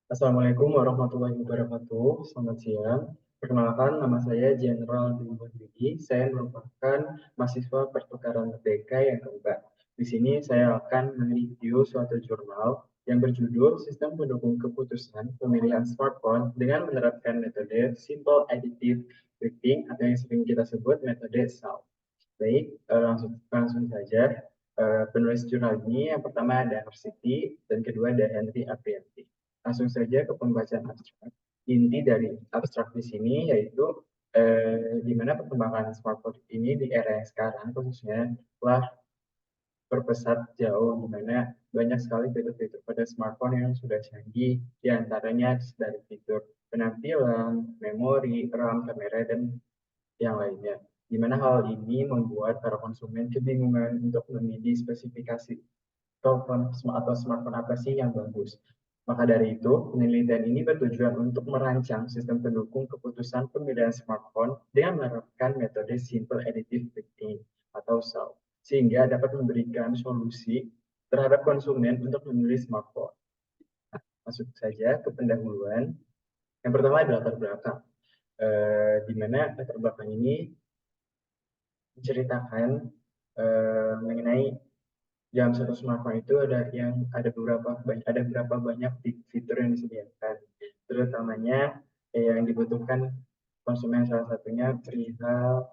Assalamualaikum warahmatullahi wabarakatuh. Selamat siang. Perkenalkan, nama saya Jenderal Dwi. Saya merupakan mahasiswa pertukaran merdeka yang keempat. Di sini saya akan mereview suatu jurnal yang berjudul Sistem Pendukung Keputusan Pemilihan Smartphone dengan menerapkan metode Simple Additive Weighting atau yang sering kita sebut metode SAL. Baik, langsung saja. Penulis jurnal ini yang pertama ada Arsiti dan kedua ada Henry Aprianti. Langsung saja ke pembacaan abstrak. Inti dari abstrak di sini yaitu di mana perkembangan smartphone ini di era yang sekarang khususnya telah berpesat jauh, di mana banyak sekali fitur-fitur pada smartphone yang sudah canggih, di antaranya dari fitur penampilan, memori, RAM, kamera, dan yang lainnya. Di mana hal ini membuat para konsumen kebingungan untuk memilih spesifikasi telepon atau smartphone apa sih yang bagus. Maka dari itu, penelitian ini bertujuan untuk merancang sistem pendukung keputusan pemilihan smartphone dengan menerapkan metode Simple Additive Thinking atau SAL, sehingga dapat memberikan solusi terhadap konsumen untuk memilih smartphone. Masuk saja ke pendahuluan. Yang pertama adalah latar belakang, di mana latar belakang ini menceritakan mengenai dalam satu smartphone itu ada beberapa banyak fitur yang disediakan, terutamanya yang dibutuhkan konsumen salah satunya perihal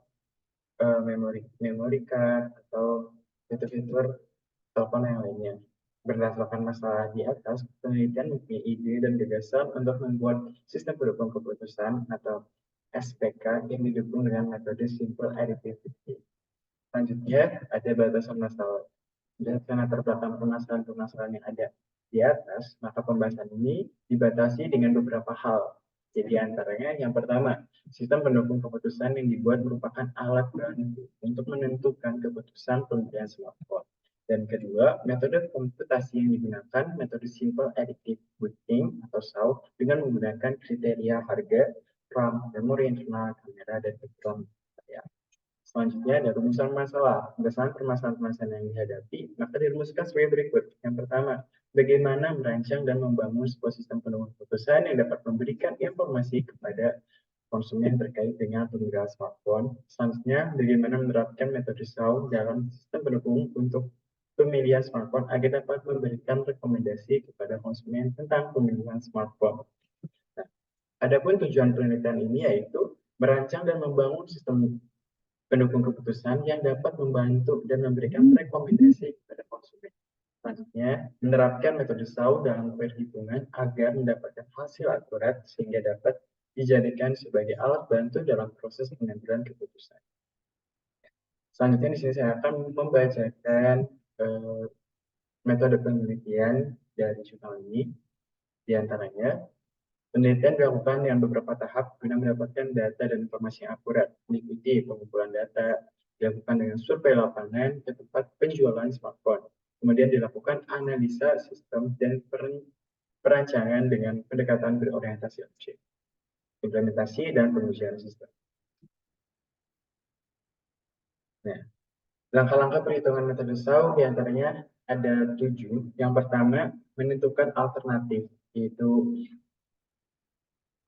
memori card atau fitur-fitur telepon yang lainnya. Berdasarkan masalah di atas, penelitian mempunyai ide dan gagasan untuk membuat sistem pendukung keputusan atau SPK yang didukung dengan metode Simple Additive Thinking. Selanjutnya, ada batasan masalah. Berdasarkan latar belakang permasalahan-permasalahan yang ada di atas, maka pembahasan ini dibatasi dengan beberapa hal. Jadi antaranya yang pertama, sistem pendukung keputusan yang dibuat merupakan alat bantu untuk menentukan keputusan pembelian smartphone. Dan kedua, metode komputasi yang digunakan metode Simple Additive Weighting atau SAW dengan menggunakan kriteria harga, RAM, memori internal, kamera, dan background. Selanjutnya ada rumusan masalah. Berdasarkan permasalahan-permasalahan yang dihadapi, maka dirumuskan sebagai berikut. Yang pertama, bagaimana merancang dan membangun sebuah sistem pendukung keputusan yang dapat memberikan informasi kepada konsumen terkait dengan penggunaan smartphone. Selanjutnya, bagaimana menerapkan metode SAW dalam sistem pendukung untuk pemilihan smartphone agar dapat memberikan rekomendasi kepada konsumen tentang pemilihan smartphone. Nah, adapun tujuan penelitian ini yaitu merancang dan membangun sistem pendukung keputusan yang dapat membantu dan memberikan rekomendasi kepada konsumen. Selanjutnya, menerapkan metode SAW dalam perhitungan agar mendapatkan hasil akurat sehingga dapat dijadikan sebagai alat bantu dalam proses pengambilan keputusan. Selanjutnya di sini saya akan membacakan metode penelitian dari jurnal ini. Di antaranya, penelitian dilakukan dengan beberapa tahap guna mendapatkan data dan informasi yang akurat. Mengikuti pengumpulan data, dilakukan dengan survei lapangan ke tempat penjualan smartphone. Kemudian dilakukan analisa sistem dan perancangan dengan pendekatan berorientasi objek. Implementasi dan pengujian sistem. Nah, langkah-langkah perhitungan metode SAW diantaranya ada 7. Yang pertama, menentukan alternatif, yaitu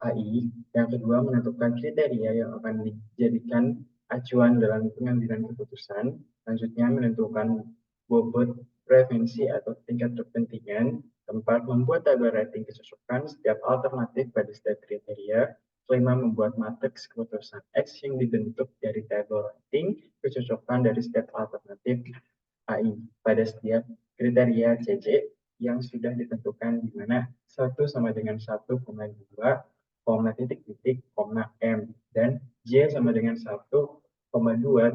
AI. Yang kedua, menentukan kriteria yang akan dijadikan acuan dalam pengambilan keputusan. Selanjutnya, menentukan bobot preferensi atau tingkat kepentingan. Keempat, membuat tabel rating kecocokan setiap alternatif pada setiap kriteria. Kelima, membuat matriks keputusan X yang dibentuk dari tabel rating kecocokan dari setiap alternatif AI pada setiap kriteria CC yang sudah ditentukan di mana 1 sama dengan 1,2, titik-titik, M, dan J sama dengan 1,2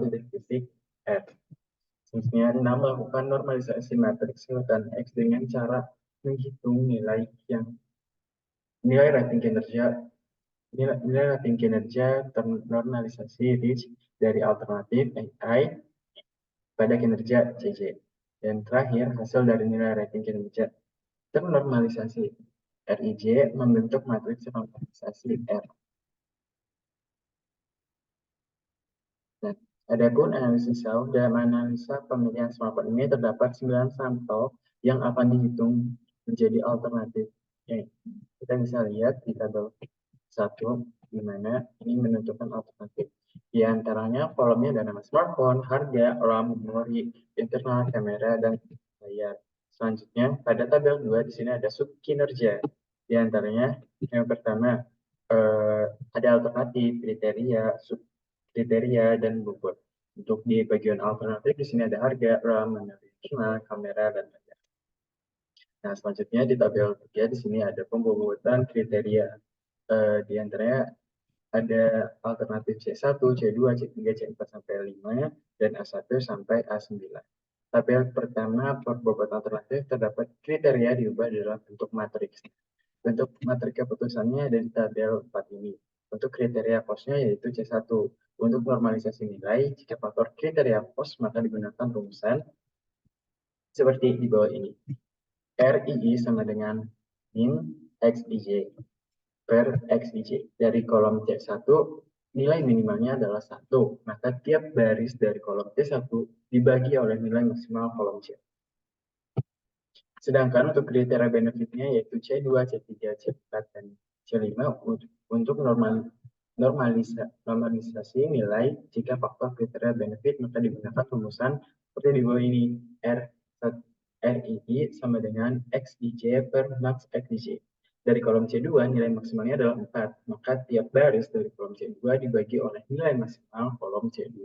titik-titik F. Selanjutnya, 6, melakukan normalisasi matriks kebutuhan X dengan cara menghitung nilai rating kinerja ternormalisasi REACH dari alternatif AI pada kinerja CC. Dan terakhir, hasil dari nilai rating kinerja ternormalisasi RIJ membentuk matriks normalisasi R. Nah, adapun analisis SAW, dalam analisa pemilihan smartphone ini terdapat 9 sampel yang akan dihitung menjadi alternatif. Oke, kita bisa lihat di tabel 1, di mana ini menentukan alternatif. Di antaranya kolomnya ada nama smartphone, harga, RAM, memori, internal kamera, dan layar. Selanjutnya, pada tabel 2 di sini ada sub kinerja. Di antaranya, yang pertama, ada alternatif, kriteria, sub kriteria, dan bobot. Untuk di bagian alternatif, di sini ada harga, RAM, memori internal, kamera, dan layar. Nah, selanjutnya di tabel 3 di sini ada pembobotan kriteria. Di antaranya ada alternatif C1, C2, C3, C4 sampai 5, dan A1 sampai A9. Tabel pertama pembobotan alternatif terdapat kriteria diubah dalam bentuk matriks. Bentuk matriks keputusannya ada di tabel 4 ini. Untuk kriteria kosnya yaitu C1. Untuk normalisasi nilai, jika faktor kriteria kos maka digunakan rumusan seperti di bawah ini. RII sama dengan min XIJ per XIJ. Dari kolom C1, nilai minimalnya adalah 1. Maka tiap baris dari kolom C1 dibagi oleh nilai maksimal kolom C. Sedangkan untuk kriteria benefitnya yaitu C2, C3, C4, dan C5 untuk normalisasi nilai jika faktor kriteria benefit maka digunakan rumusan seperti di bawah ini. RII sama dengan XIJ per max XIJ. Dari kolom C2 nilai maksimalnya adalah 4, maka tiap baris dari kolom C2 dibagi oleh nilai maksimal kolom C2.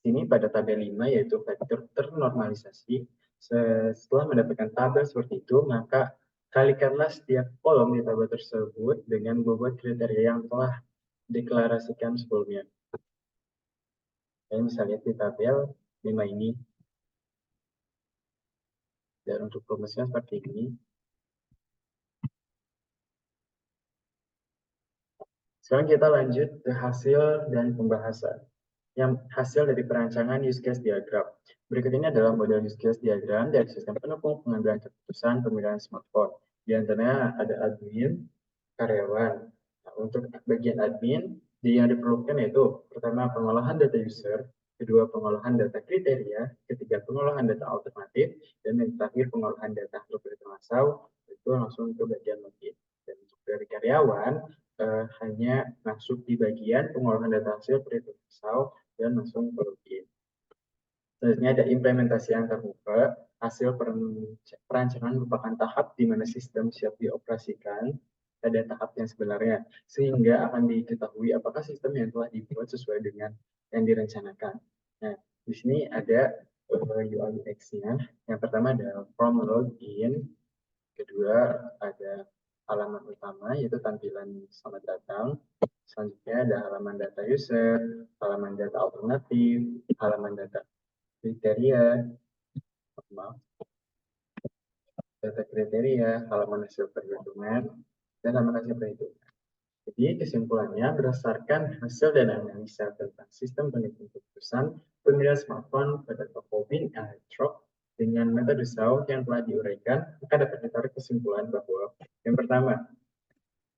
Sini pada tabel 5 yaitu faktor ternormalisasi. Setelah mendapatkan tabel seperti itu, maka kalikanlah setiap kolom di tabel tersebut dengan bobot kriteria yang telah deklarasikan sebelumnya. Kalian bisa lihat di tabel 5 ini. Dan untuk rumusnya seperti ini. Sekarang kita lanjut ke hasil dan pembahasan. Yang hasil dari perancangan use case diagram. Berikut ini adalah model use case diagram dari sistem pendukung pengambilan keputusan pemilihan smartphone. Di antaranya ada admin, karyawan. Nah, untuk bagian admin, yang diperlukan yaitu pertama pengolahan data user, kedua pengolahan data kriteria, ketiga pengolahan data alternatif, dan yang terakhir pengolahan data algoritma masal, itu langsung ke bagian login. Dan untuk dari karyawan, hanya masuk di bagian pengolahan data hasil perhitungan masal dan langsung ke login. Selanjutnya ada implementasi antarmuka. Hasil perancangan merupakan tahap di mana sistem siap dioperasikan pada tahap yang sebenarnya, sehingga akan diketahui apakah sistem yang telah dibuat sesuai dengan yang direncanakan. Nah, di sini ada UI UX-nya. Yang pertama ada from login, kedua ada halaman utama yaitu tampilan selamat datang. Selanjutnya ada halaman data user, halaman data alternatif, halaman data kriteria, data kriteria, halaman hasil perhitungan, dan halaman hasil perhitungan. Jadi kesimpulannya berdasarkan hasil dan analisa tentang sistem penghitungan keputusan pemilihan smartphone pada toko Bin Electro dengan metode SAO yang telah diuraikan, maka dapat ditarik kesimpulan bahwa yang pertama,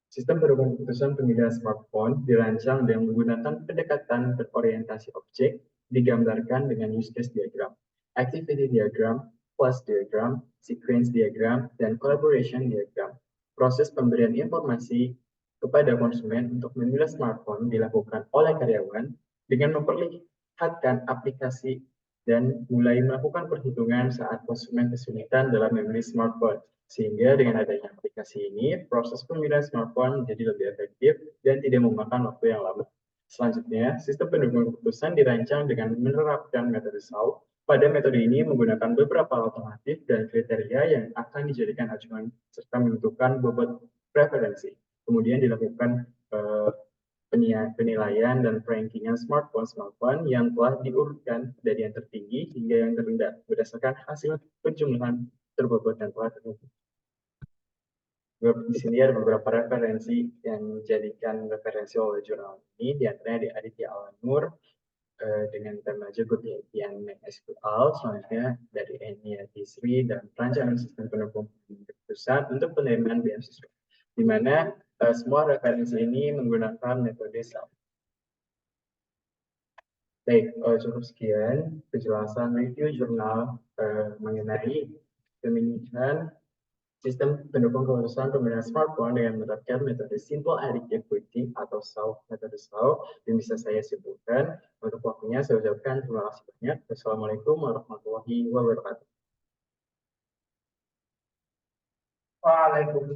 sistem pendukung keputusan pemilihan smartphone dirancang dengan menggunakan pendekatan berorientasi objek digambarkan dengan use case diagram, activity diagram, class diagram, sequence diagram, dan collaboration diagram. Proses pemberian informasi kepada konsumen untuk memilih smartphone dilakukan oleh karyawan dengan memperlihatkan aplikasi dan mulai melakukan perhitungan saat konsumen kesulitan dalam memilih smartphone. Sehingga dengan adanya aplikasi ini, proses pemilihan smartphone menjadi lebih efektif dan tidak memakan waktu yang lama. Selanjutnya, sistem pendukung keputusan dirancang dengan menerapkan metode SAO. Pada metode ini menggunakan beberapa alternatif dan kriteria yang akan dijadikan acuan serta menentukan bobot preferensi. Kemudian dilakukan penilaian dan rankingan smartphone yang telah diurutkan dari yang tertinggi hingga yang terendah berdasarkan hasil penjumlahan terbobot dan telah tertentu. Di sini ada beberapa referensi yang dijadikan referensi oleh jurnal ini, di antaranya di Aditya Alanur dengan tema Jago Penelitian SQL, selanjutnya dari Enia Tisri dan perancangan sistem pendukung keputusan untuk penerimaan beasiswa, di mana semua referensi ini menggunakan metode SELF. Baik, cukup sekian penjelasan review jurnal mengenai pemilihan sistem pendukung kelulusan penggunaan smartphone dengan menerapkan metode Simple Additive Quizzing atau metode SELF yang bisa saya simpulkan. Untuk waktunya saya ucapkan terima kasih banyak. Wassalamualaikum warahmatullahi wabarakatuh. Waalaikumsalam.